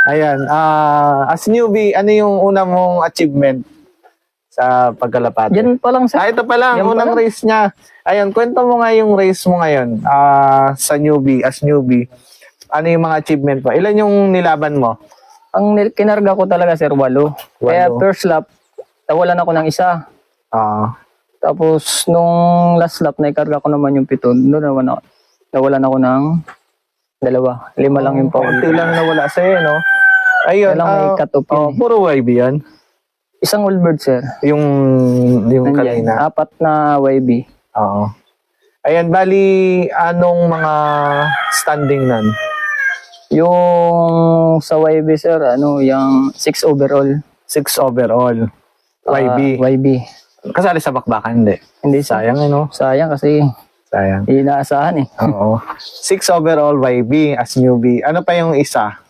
Ayan, as newbie, ano yung una mong achievement sa pagkalapate? Yan pa lang, sir. Ito pa lang, Yan pa unang lang. race niya. Ayun, kwento mo nga yung race mo ngayon sa newbie, as newbie. Ano yung mga achievement mo? Ilan yung nilaban mo? Ang kinarga ko talaga, sir, 8. Kaya first lap, nawalan ako ng isa. Tapos, nung last lap, naikarga ko naman yung 7. Doon nawalan ako ng 2. 5 lang yung pauli. Konti lang nawala sa'yo, no? Ayun, Kailang may cut-off yun eh. puro YB yan? Isang Allbird, sir. Yung Nandiyan, kanina? 4 na YB. Oo. Ayan, bali, anong mga standing nun? Yung sa YB, sir, yung 6 overall. 6 overall. YB. YB. Kasali sa bakbakan, hindi. Hindi, sir. Sayang, ano? Sayang kasi Sayang. inaasahan eh. Oo. 6 overall YB as newbie. Ano pa yung isa?